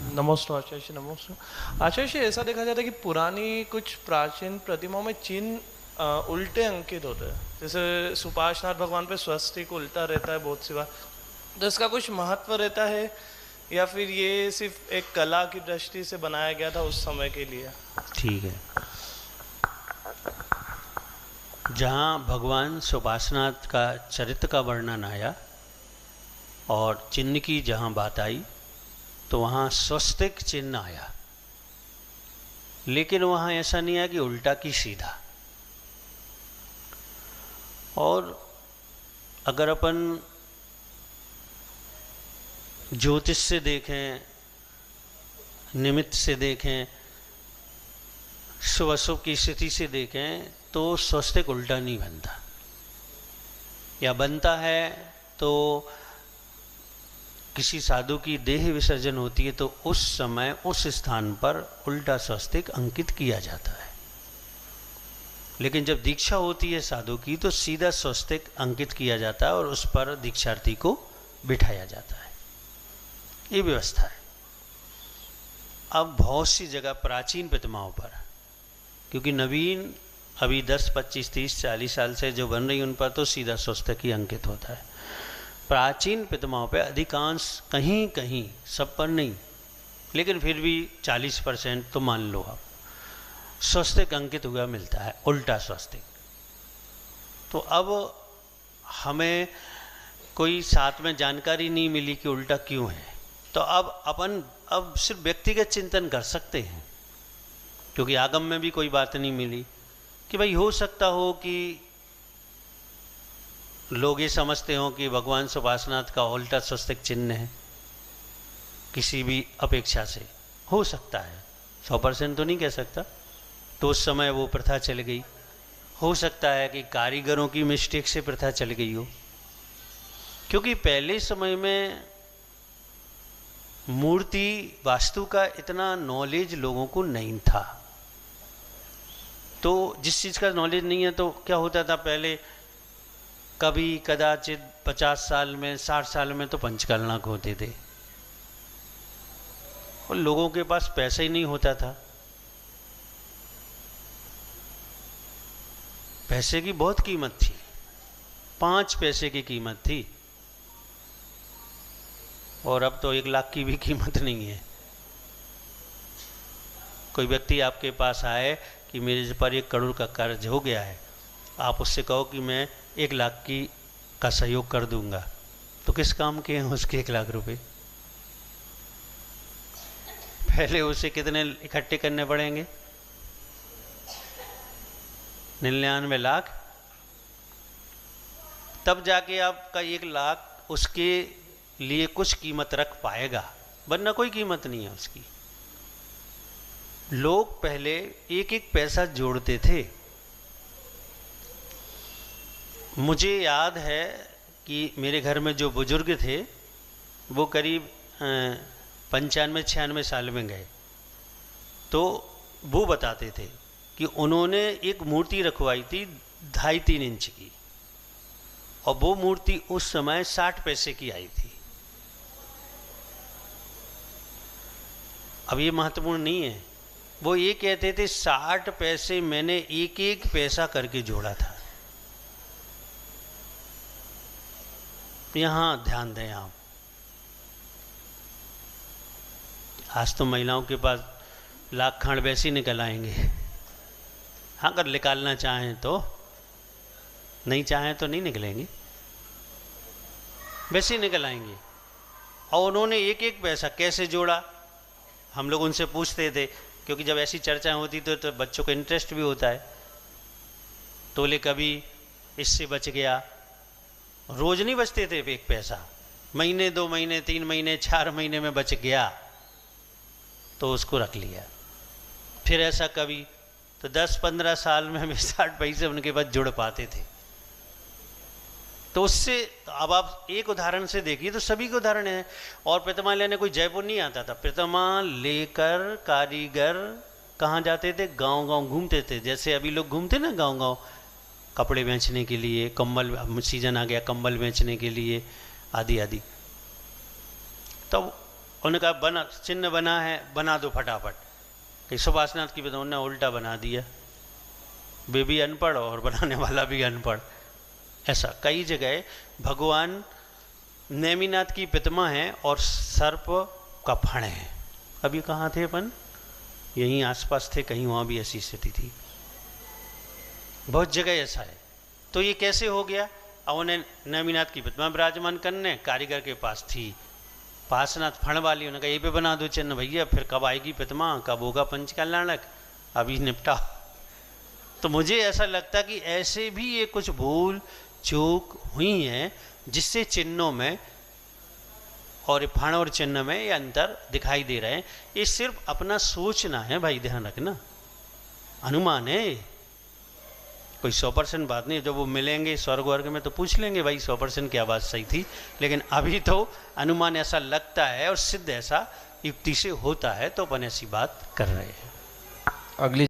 नमोस्तु आचार्य, नमोस्तु आचार्य। ऐसा देखा जाता है कि पुरानी कुछ प्राचीन प्रतिमाओं में चिन्ह उल्टे अंकित होते हैं। जैसे सुपार्श्वनाथ भगवान पे स्वस्तिक उल्टा रहता है बहुत सी बार। तो इसका कुछ महत्व रहता है या फिर ये सिर्फ एक कला की दृष्टि से बनाया गया था उस समय के लिए? ठीक है। जहाँ भगवान सुपार्श्वनाथ का चरित्र का वर्णन आया और चिन्ह की जहाँ बात आई तो वहाँ स्वस्तिक चिन्ह आया, लेकिन वहाँ ऐसा नहीं आया कि उल्टा कि सीधा। और अगर अपन ज्योतिष से देखें, निमित्त से देखें, शुभ अशुभ की स्थिति से देखें तो स्वस्तिक उल्टा नहीं बनता, या बनता है तो किसी साधु की देह विसर्जन होती है तो उस समय उस स्थान पर उल्टा स्वस्तिक अंकित किया जाता है। लेकिन जब दीक्षा होती है साधु की तो सीधा स्वस्तिक अंकित किया जाता है और उस पर दीक्षार्थी को बिठाया जाता है। ये व्यवस्था है। अब बहुत सी जगह प्राचीन प्रतिमाओं पर, क्योंकि नवीन अभी 10, 25, 30, 40 साल से जो बन रही उन पर तो सीधा स्वस्तिक ही अंकित होता है। प्राचीन प्रतिमाओं पे अधिकांश, कहीं कहीं, सब पर नहीं, लेकिन फिर भी 40% तो मान लो आप, स्वस्तिक अंकित हुआ मिलता है, उल्टा स्वस्तिक। तो अब हमें कोई साथ में जानकारी नहीं मिली कि उल्टा क्यों है, तो अब सिर्फ व्यक्तिगत चिंतन कर सकते हैं, क्योंकि आगम में भी कोई बात नहीं मिली कि भाई हो सकता हो कि लोग ये समझते हो कि भगवान सुपार्श्वनाथ का उल्टा स्वस्तिक चिन्ह है, किसी भी अपेक्षा से हो सकता है, 100% तो नहीं कह सकता। तो उस समय वो प्रथा चल गई। हो सकता है कि कारीगरों की मिस्टेक से प्रथा चल गई हो, क्योंकि पहले समय में मूर्ति वास्तु का इतना नॉलेज लोगों को नहीं था। तो जिस चीज़ का नॉलेज नहीं है तो क्या होता था, पहले कभी कदाचित 50 साल में, 60 साल में तो पंचकलनाक होते थे और लोगों के पास पैसा ही नहीं होता था। पैसे की बहुत कीमत थी, 5 पैसे की कीमत थी, और अब तो 1 लाख की भी कीमत नहीं है। कोई व्यक्ति आपके पास आए कि मेरे पर 1 करोड़ का कर्ज हो गया है, आप उससे कहो कि मैं 1 लाख का सहयोग कर दूंगा, तो किस काम के हैं उसके 1 लाख रुपए? पहले उसे कितने इकट्ठे करने पड़ेंगे? 99 लाख, तब जाके आपका 1 लाख उसके लिए कुछ कीमत रख पाएगा, वरना कोई कीमत नहीं है उसकी। लोग पहले 1-1 पैसा जोड़ते थे। मुझे याद है कि मेरे घर में जो बुजुर्ग थे वो करीब 95-96 साल में गए, तो वो बताते थे कि उन्होंने एक मूर्ति रखवाई थी 2.5-3 इंच की, और वो मूर्ति उस समय 60 पैसे की आई थी। अब ये महत्वपूर्ण नहीं है, वो ये कहते थे 60 पैसे मैंने 1-1 पैसा करके जोड़ा था। यहाँ ध्यान दें आप, आज तो महिलाओं के पास लाख खांड वैसे ही निकल आएंगे। हाँ, अगर निकालना चाहें तो, नहीं चाहें तो नहीं निकलेंगे, वैसे ही निकल आएंगे। और उन्होंने 1-1 पैसा कैसे जोड़ा, हम लोग उनसे पूछते थे, क्योंकि जब ऐसी चर्चाएं होती तो बच्चों को इंटरेस्ट भी होता है। तो बोले कभी इससे बच गया, रोज नहीं बचते थे 1 पैसा, महीने, 2 महीने, 3 महीने, 4 महीने में बच गया तो उसको रख लिया। फिर ऐसा कभी तो 10-15 साल में भी 60 पैसे उनके पास जुड़ पाते थे। तो उससे अब आप एक उदाहरण से देखिए तो सभी के उदाहरण हैं। और प्रतिमा लेने कोई जयपुर नहीं आता था, प्रतिमा लेकर कारीगर कहाँ जाते थे? गांव गांव घूमते थे। जैसे अभी लोग घूमते ना गांव गांव कपड़े बेचने के लिए, कंबल, सीजन आ गया कंबल बेचने के लिए, आदि आदि। तब उन्होंने कहा बना चिन्ह बना है, बना दो फटाफट। कि सुभाषनाथ की प्रतिमा उन्होंने उल्टा बना दिया। वे भी अनपढ़ और बनाने वाला भी अनपढ़। ऐसा कई जगह भगवान नेमिनाथ की प्रतिमा है और सर्प का फण है। अभी कहाँ थे अपन? यहीं आसपास थे, कहीं वहाँ भी ऐसी स्थिति थी। बहुत जगह ऐसा है। तो ये कैसे हो गया? अब उन्हें नेमिनाथ की प्रतिमा विराजमान करने, कारीगर के पास थी पार्श्वनाथ फण वाली, उन्होंने कहा ये पे बना दो चिन्ह भैया, फिर कब आएगी प्रतिमा, कब होगा पंच कल्याणक, अभी निपटा। तो मुझे ऐसा लगता कि ऐसे भी ये कुछ भूल चूक हुई हैं जिससे चिन्हों में और फण और चिन्ह में ये अंतर दिखाई दे रहे हैं। ये सिर्फ अपना सोचना है भाई, ध्यान रखना, अनुमान है, कोई 100% बात नहीं है। जब वो मिलेंगे स्वर्ग वर्ग में तो पूछ लेंगे भाई 100% क्या बात सही थी, लेकिन अभी तो अनुमान ऐसा लगता है और सिद्ध ऐसा युक्ति से होता है, तो अपन ऐसी बात कर रहे हैं। अगली